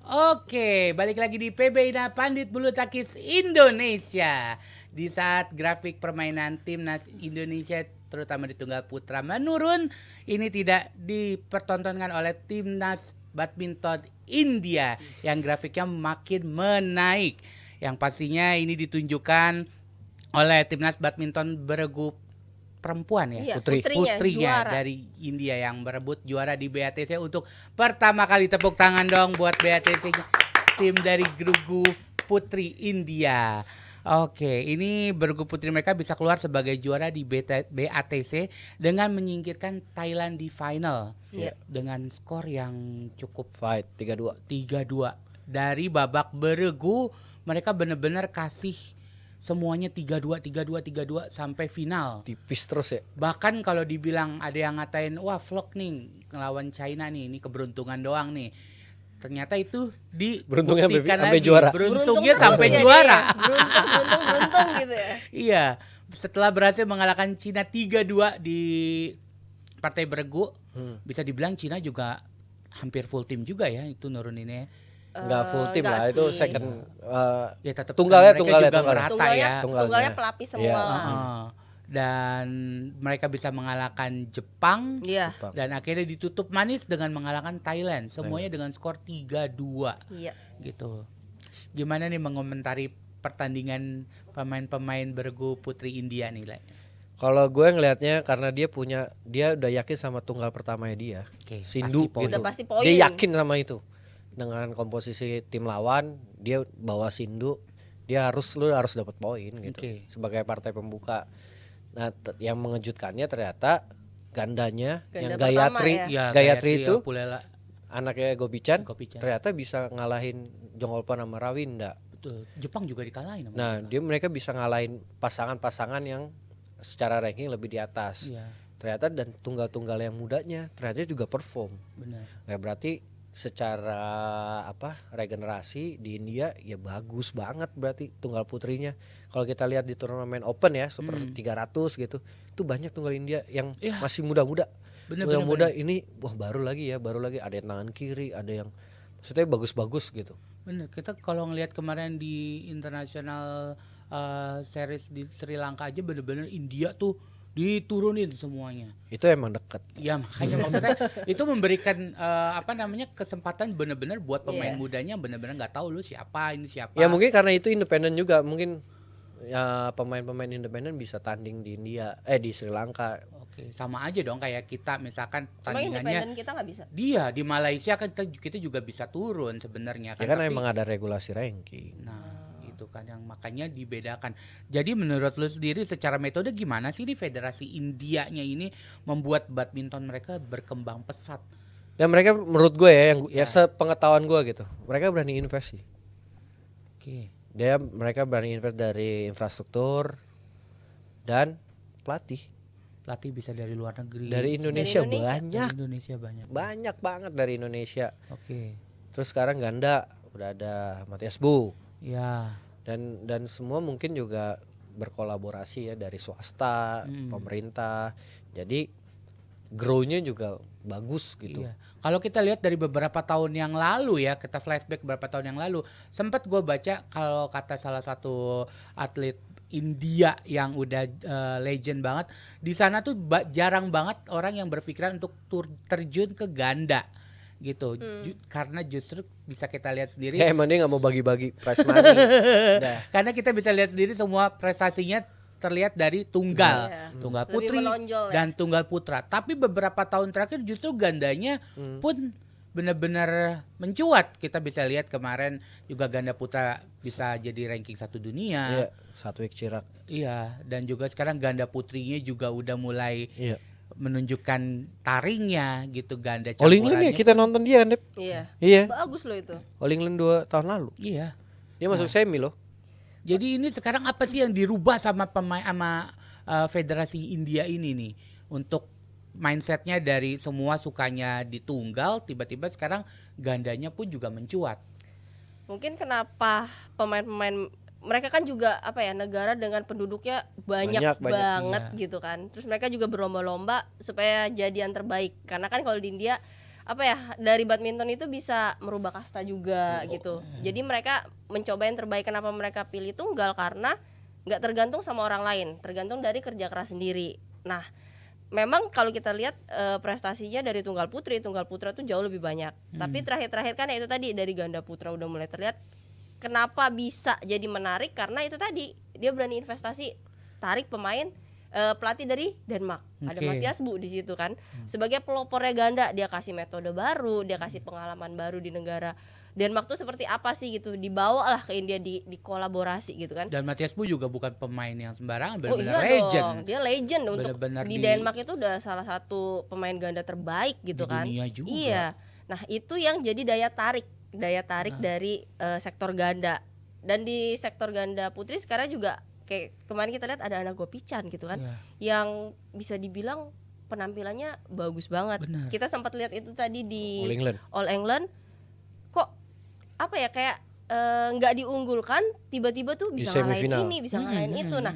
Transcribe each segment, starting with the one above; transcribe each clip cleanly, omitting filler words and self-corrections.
Oke, balik lagi di PB Ina Pandit Bulu Tangkis Indonesia. Di saat grafik permainan timnas Indonesia terutama di tunggal putra menurun, ini tidak dipertontonkan oleh timnas badminton India yang grafiknya makin menaik. Yang pastinya ini ditunjukkan oleh timnas badminton beregu perempuan ya, Iya, putrinya juara. dari India yang berebut juara di BATC untuk pertama kali. Tepuk tangan dong buat BATC, tim dari Bergu Putri India. Oke, ini Bergu Putri mereka bisa keluar sebagai juara di BATC dengan menyingkirkan Thailand di final dengan skor yang cukup Fight 3-2. 3-2. Dari babak beregu mereka benar-benar kasih semuanya 3-2 sampai final. Tipis terus ya. Bahkan kalau dibilang ada yang ngatain wah vlog nih ngelawan China nih, ini keberuntungan doang nih. Ternyata itu dibuktikan sampai lagi. juara. Beruntungnya sampai juara. Beruntung gitu ya. Iya, setelah berhasil mengalahkan Cina 3-2 di partai beregu, bisa dibilang Cina juga hampir full tim juga ya itu nuruninnya. Enggak full tim enggak lah, itu sih. second Ya tetap tunggalnya juga merata ya. Tunggalnya pelapis semua Iya. lah. Dan mereka bisa mengalahkan Jepang. Iya. Dan akhirnya ditutup manis dengan mengalahkan Thailand. Semuanya dengan skor 3-2. Iya. Gitu. Gimana nih mengomentari pertandingan pemain-pemain bergu Putri India nih, Le? Kalau gue ngelihatnya karena dia udah yakin sama tunggal pertamanya dia. Oke, Sindu pasti poin. gitu. Udah pasti poin. Dia yakin sama itu. Dengan komposisi tim lawan, dia bawa Sindu, lu harus dapat poin gitu. Oke. Sebagai partai pembuka. Nah, yang mengejutkannya ternyata gandanya yang Ganda pertama Gayatri, Ya, Gayatri itu Pulela. anaknya Gopichan, Gopichan. ternyata bisa ngalahin Jongolpan sama Rawinda. Betul. Jepang juga dikalahin. Nah, mereka bisa ngalahin pasangan-pasangan yang secara ranking lebih di atas. Iya, Ternyata dan tunggal-tunggal yang mudanya ternyata juga perform. benar. Ya berarti secara regenerasi di India ya bagus banget berarti tunggal putrinya. Kalau kita lihat di turnamen Open ya Super 300 gitu, itu banyak tunggal India yang masih muda-muda. Muda-muda ini baru lagi ada yang tangan kiri, ada yang maksudnya bagus-bagus gitu. Bener, kita kalau ngelihat kemarin di international series di Sri Lanka aja bener-bener India tuh diturunin semuanya. Itu emang dekat. Ya makanya maksudnya itu memberikan kesempatan bener-bener buat pemain mudanya bener-bener nggak tahu lu siapa ini siapa. Ya mungkin karena itu independen juga, mungkin ya pemain-pemain independen bisa tanding di di Sri Lanka. Oke, sama aja dong kayak kita misalkan Cuma tandingannya independen kita nggak bisa. dia di Malaysia kan kita juga bisa turun sebenarnya Ya kan emang ada regulasi ranking. Nah, itu kan yang makanya dibedakan. Jadi menurut lu sendiri secara metode gimana sih di Federasi Indianya ini membuat badminton mereka berkembang pesat? Dan mereka menurut gue ya sepengetahuan gue gitu, mereka berani invest sih. Oke. Mereka berani invest dari infrastruktur dan pelatih. Pelatih bisa dari luar negeri. Dari Indonesia, Dari Indonesia. banyak. Dari Indonesia banyak. Banyak banget dari Indonesia. Oke. Terus sekarang ganda udah ada Matias Bu. Ya. Dan semua mungkin juga berkolaborasi ya dari swasta, pemerintah. Jadi grow-nya juga bagus gitu. Iya. Kalau kita lihat dari beberapa tahun yang lalu ya, kita flashback beberapa tahun yang lalu, sempat gue baca kalau kata salah satu atlet India yang udah legend banget, di sana tuh jarang banget orang yang berpikiran untuk terjun ke ganda gitu. Karena justru bisa kita lihat sendiri. Ya emang dia nggak mau bagi-bagi prize money. Karena kita bisa lihat sendiri semua prestasinya terlihat dari tunggal, tunggal Lebih putri menonjol, dan tunggal putra. Tapi beberapa tahun terakhir justru gandanya pun benar-benar mencuat. Kita bisa lihat kemarin juga ganda putra bisa jadi ranking 1 dunia. Iya, Satwik Chirag. Iya, dan juga sekarang ganda putrinya juga udah mulai menunjukkan taringnya gitu, ganda All England ya campurannya. kita nonton dia kan, Dep? Iya. Bagus loh itu. All England 2 tahun lalu. Iya. Dia masuk semi loh. Jadi ini sekarang apa sih yang dirubah sama Federasi India ini nih untuk mindsetnya dari semua sukanya di tunggal tiba-tiba sekarang gandanya pun juga mencuat. Mungkin kenapa pemain-pemain mereka kan juga negara dengan penduduknya banyak banget gitu kan. Terus mereka juga berlomba-lomba supaya jadi yang terbaik. Karena kan kalau di India apa ya, dari badminton itu bisa merubah kasta juga gitu. Jadi mereka mencoba yang terbaik. Kenapa mereka pilih tunggal? Karena nggak tergantung sama orang lain, tergantung dari kerja keras sendiri. Nah, memang kalau kita lihat prestasinya dari tunggal putri, tunggal putra tuh jauh lebih banyak. Tapi terakhir-terakhir kan ya itu tadi dari ganda putra udah mulai terlihat. Kenapa bisa jadi menarik? Karena itu tadi dia berani investasi, tarik pemain pelatih dari Denmark. Ada Oke. Mathias Bu di situ kan. Sebagai pelopornya ganda, dia kasih metode baru, dia kasih pengalaman baru di negara Denmark tuh seperti apa sih gitu. Dibawa lah ke India di kolaborasi gitu kan. Dan Matias Bu juga bukan pemain yang sembarangan, Oh benar-benar iya legend. dong, dia legend untuk Benar-benar di di- Denmark itu udah salah satu pemain ganda terbaik gitu Di kan. dunia juga. Iya. Nah, itu yang jadi daya tarik dari sektor ganda. Dan di sektor ganda putri sekarang juga kayak kemarin kita lihat ada Ana Gopican gitu kan. Iya. Yang bisa dibilang penampilannya bagus banget. Benar. Kita sempat lihat itu tadi di All England. All England. Kok apa ya kayak nggak diunggulkan tiba-tiba tuh Di bisa ngalahin semifinal. ini, bisa ngalahin itu. Nah,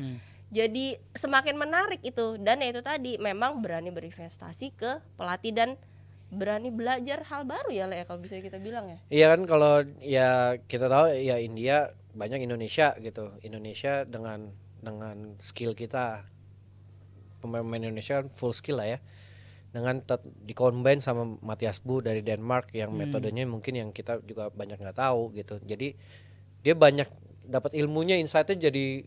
jadi semakin menarik itu. Dan ya itu tadi memang berani berinvestasi ke pelatih dan berani belajar hal baru ya Le, kalau bisa kita bilang ya. Iya kan, kalau ya kita tahu ya India banyak Indonesia gitu. Indonesia dengan skill kita, pemain Indonesia kan full skill lah ya. Dengan di-combine sama Mathias Bu dari Denmark yang metodenya mungkin yang kita juga banyak nggak tahu gitu. Jadi dia banyak dapat ilmunya, insight-nya jadi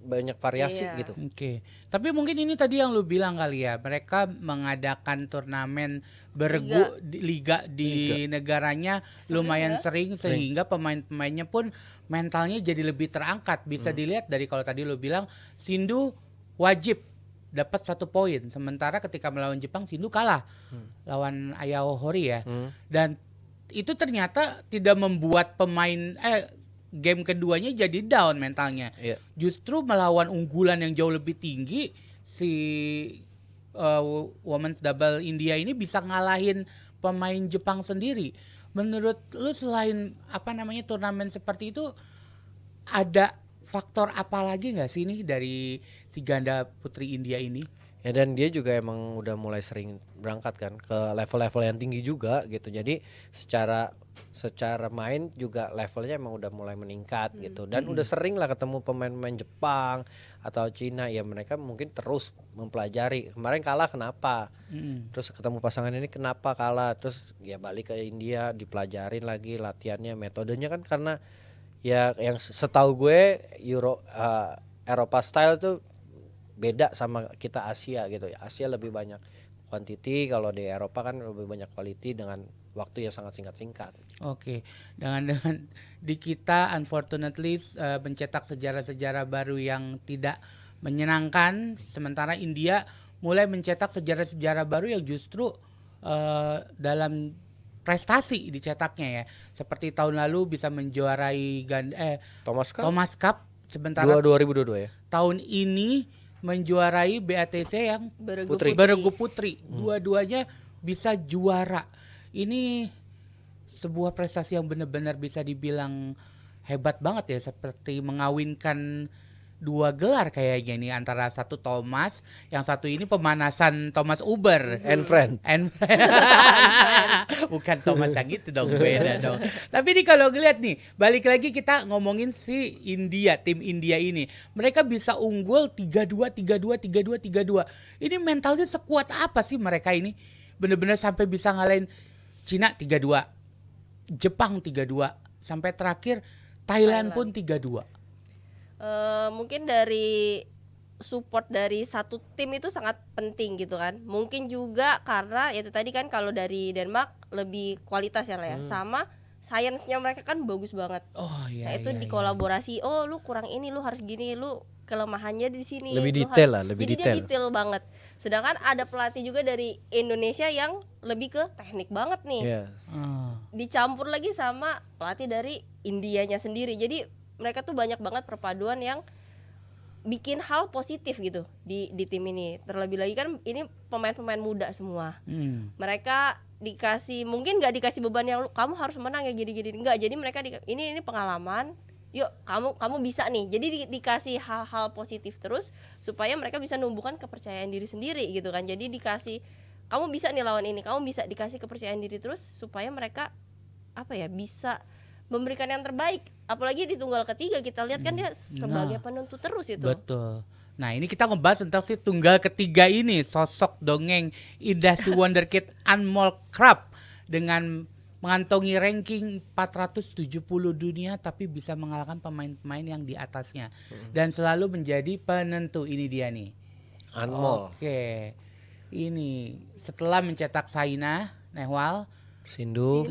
banyak variasi Iya. gitu. Oke, tapi mungkin ini tadi yang lu bilang kali ya, mereka mengadakan turnamen liga di negaranya lumayan sering sehingga pemain-pemainnya pun mentalnya jadi lebih terangkat. Bisa dilihat dari kalau tadi lu bilang Sindu wajib dapat 1 poin, sementara ketika melawan Jepang Sindu kalah lawan Ayao Hori ya. Dan itu ternyata tidak membuat pemain game keduanya jadi down mentalnya. Iya. Justru melawan unggulan yang jauh lebih tinggi, si women's double India ini bisa ngalahin pemain Jepang sendiri. Menurut lu selain turnamen seperti itu, ada faktor apa lagi nggak sih nih dari si ganda putri India ini? Ya, dan dia juga emang udah mulai sering berangkat kan ke level-level yang tinggi juga gitu. Jadi secara main juga levelnya emang udah mulai meningkat gitu. Dan udah sering lah ketemu pemain-pemain Jepang atau Cina, ya mereka mungkin terus mempelajari. Kemarin kalah kenapa? Terus ketemu pasangan ini kenapa kalah? Terus ya balik ke India, dipelajarin lagi latihannya, metodenya kan, karena ya yang setahu gue Eropa style tuh beda sama kita Asia gitu ya. Asia lebih banyak quantity, kalau di Eropa kan lebih banyak quality dengan waktu yang sangat singkat-singkat. Oke, dengan di kita unfortunately mencetak sejarah-sejarah baru yang tidak menyenangkan, sementara India mulai mencetak sejarah-sejarah baru yang justru dalam prestasi dicetaknya ya. Seperti tahun lalu bisa menjuarai Thomas Cup, sementara 2022 ya. tahun ini menjuarai BATC yang Beregu Putri. Dua-duanya bisa juara. Ini sebuah prestasi yang benar-benar bisa dibilang hebat banget ya, seperti mengawinkan 2 gelar kayaknya nih, antara satu Thomas, yang satu ini pemanasan Thomas Uber And friend. Bukan Thomas yang itu dong, beda dong. Tapi nih kalau ngeliat nih, balik lagi kita ngomongin si India, tim India ini, mereka bisa unggul 3-2, 3-2, 3-2, 3-2. Ini mentalnya sekuat apa sih mereka ini? Bener-bener sampai bisa ngalahin Cina 3-2, Jepang 3-2, sampai terakhir Thailand pun 3-2. Mungkin dari support dari satu tim itu sangat penting gitu kan. Mungkin juga karena itu tadi kan, kalau dari Denmark lebih kualitas ya lah ya, sama sainsnya mereka kan bagus banget. Oh iya. Nah itu dikolaborasi. Oh lu kurang ini, lu harus gini, lu kelemahannya di sini. Lebih lu detail harus- lah, lebih jadi detail. dia detail banget. Sedangkan ada pelatih juga dari Indonesia yang lebih ke teknik banget nih. Iya. Dicampur lagi sama pelatih dari Indianya sendiri. Jadi mereka tuh banyak banget perpaduan yang bikin hal positif gitu di tim ini. Terlebih lagi kan ini pemain-pemain muda semua. Mereka dikasih, mungkin nggak dikasih beban yang kamu harus menang ya gini-gini, enggak. Jadi mereka ini pengalaman. Yuk kamu bisa nih. Jadi dikasih hal-hal positif terus supaya mereka bisa numbuhkan kepercayaan diri sendiri gitu kan. Jadi dikasih kamu bisa nih lawan ini, kamu bisa, dikasih kepercayaan diri terus supaya mereka bisa memberikan yang terbaik. Apalagi di tunggal ketiga kita lihat kan dia sebagai penentu terus itu. Betul. Nah ini kita ngebahas tentang si tunggal ketiga ini, sosok dongeng indah si wonderkid Anmol Crab dengan mengantongi ranking 470 dunia tapi bisa mengalahkan pemain-pemain yang di atasnya dan selalu menjadi penentu. Ini dia nih. Anmol, Oke. Ini setelah mencetak Saina Nehwal, Sindu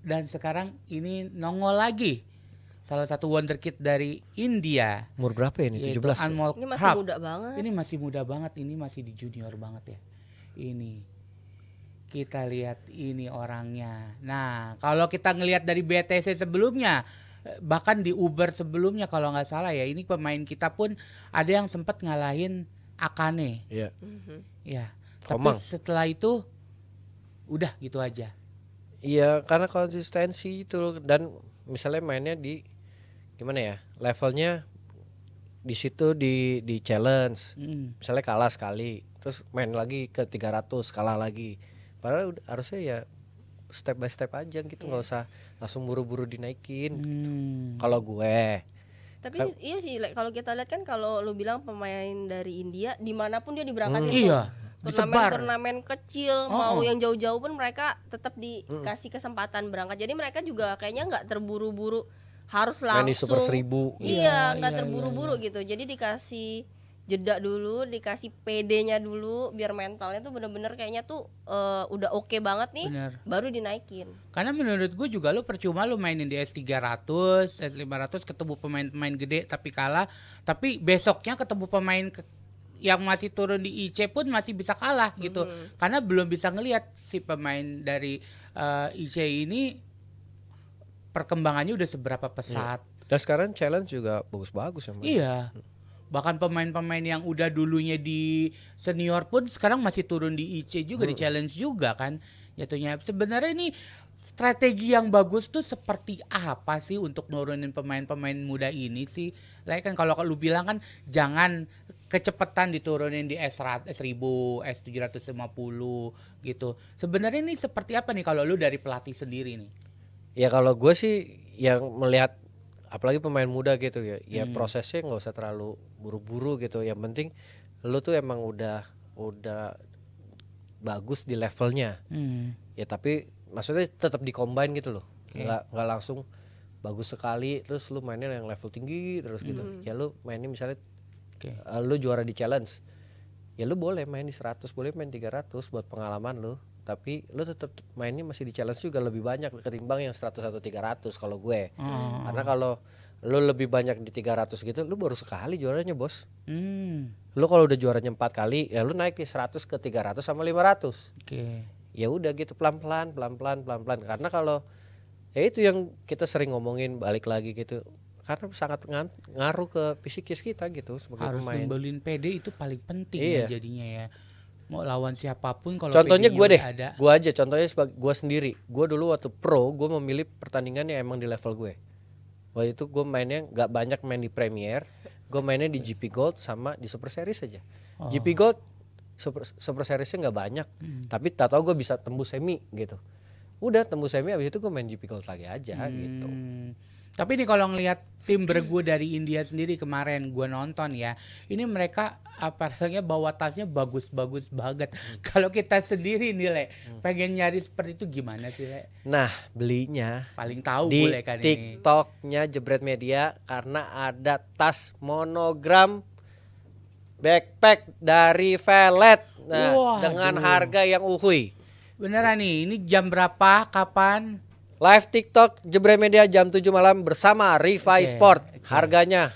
dan sekarang ini nongol lagi salah satu wonderkid dari India. umur berapa ya ini? yaitu 17 ya? Anmol Ini masih Crab. muda banget. Ini masih muda banget, ini masih di junior banget ya. Ini kita lihat ini orangnya. Nah, kalau kita ngelihat dari BTC sebelumnya, bahkan di Uber sebelumnya kalau nggak salah ya, ini pemain kita pun ada yang sempat ngalahin Akane. Iya. Ya, Komang. tapi setelah itu udah gitu aja. Iya, karena konsistensi itu, dan misalnya mainnya di gimana ya, levelnya di situ di challenge. Misalnya kalah sekali, terus main lagi ke 300, kalah lagi. Padahal harusnya ya step by step aja gitu, nggak usah langsung buru-buru dinaikin. Kalau gue Tapi iya sih, kalau kita lihat kan, kalau lu bilang pemain dari India dimanapun dia diberangkatin Iya, tuh, disebar. turnamen kecil mau yang jauh-jauh pun mereka tetap dikasih kesempatan berangkat. Jadi mereka juga kayaknya nggak terburu-buru harus main di langsung. Super 1000. Iya, nggak terburu-buru gitu. Jadi dikasih jeda dulu, dikasih PD-nya dulu biar mentalnya tuh bener-bener kayaknya tuh udah oke banget nih. Bener. Baru dinaikin. Karena menurut gue juga lu percuma lu mainin di S300, S500 ketemu pemain-pemain gede tapi kalah. Tapi besoknya ketemu pemain yang masih turun di IC pun masih bisa kalah gitu. Karena belum bisa ngelihat si pemain dari IC ini perkembangannya udah seberapa pesat. Dan sekarang challenge juga bagus-bagus ya, Mbak. Iya. Bahkan pemain-pemain yang udah dulunya di senior pun sekarang masih turun di IC juga, di challenge juga kan jatuhnya. Sebenarnya ini strategi yang bagus tuh seperti apa sih untuk nurunin pemain-pemain muda ini sih? Lah kan kalau lu bilang kan jangan kecepatan diturunin di S1000, S750 gitu. Sebenarnya ini seperti apa nih kalau lu dari pelatih sendiri nih? Ya kalau gue sih yang melihat apalagi pemain muda gitu ya, ya prosesnya nggak usah terlalu buru-buru gitu. Yang penting lu tuh emang udah bagus di levelnya. Ya tapi maksudnya tetap di-combine gitu loh. Nggak langsung bagus sekali terus lu mainnya yang level tinggi terus gitu. Ya lu mainnya misalnya lu juara di challenge. Ya lu boleh main di 100, boleh main 300 buat pengalaman lu. Tapi lu tetap mainnya masih di challenge juga lebih banyak ketimbang yang 100 atau 300 kalau gue. Karena kalau lu lebih banyak di 300 gitu, lu baru sekali juaranya, Bos. Lu kalau udah juaranya 4 kali, ya lu naik di 100 ke 300 sama 500. Ya udah gitu pelan-pelan. Karena kalau ya itu yang kita sering ngomongin balik lagi gitu. Karena sangat ngaruh ke psikis kita gitu sebagai Harus pemain. ngebelin PD itu paling penting Iya. ya jadinya ya. Mau lawan siapapun kalau Contohnya PD-nya gue deh, udah ada. gue aja contohnya sebagai gue sendiri. Gue dulu waktu pro, gue memilih pertandingan yang emang di level gue. Waktu itu gue mainnya nggak banyak main di Premier, gue mainnya di GP Gold sama di Super Series aja. GP Gold, Super Seriesnya nggak banyak, tapi tak tahu gue bisa tembus semi gitu. Udah tembus semi, abis itu gue main GP Gold lagi aja gitu. Tapi nih kalau ngelihat tim bergu dari India sendiri kemarin gue nonton ya, ini mereka apalagi bawa tasnya bagus-bagus banget. Kalau kita sendiri nih Le, pengen nyari seperti itu gimana sih Le? Nah belinya Paling tahu di boleh kan ini. TikToknya Jebret Media karena ada tas monogram backpack dari Velet. Nah, Waduh. dengan harga yang uhuy. Beneran nih, ini jam berapa, kapan? Live TikTok Jebret Media jam 7 malam bersama Rifai Sport. Harganya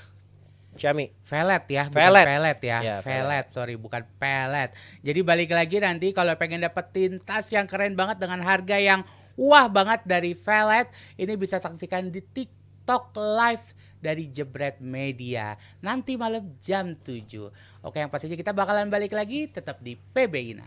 Xiaomi. Velet ya, bukan Velet. pelet ya. Ya, Velet, sorry bukan pelet. Jadi balik lagi nanti kalau pengen dapetin tas yang keren banget dengan harga yang wah banget dari Velet, ini bisa saksikan di TikTok live dari Jebret Media nanti malam jam 7. Oke, yang pastinya kita bakalan balik lagi tetap di PB Ina.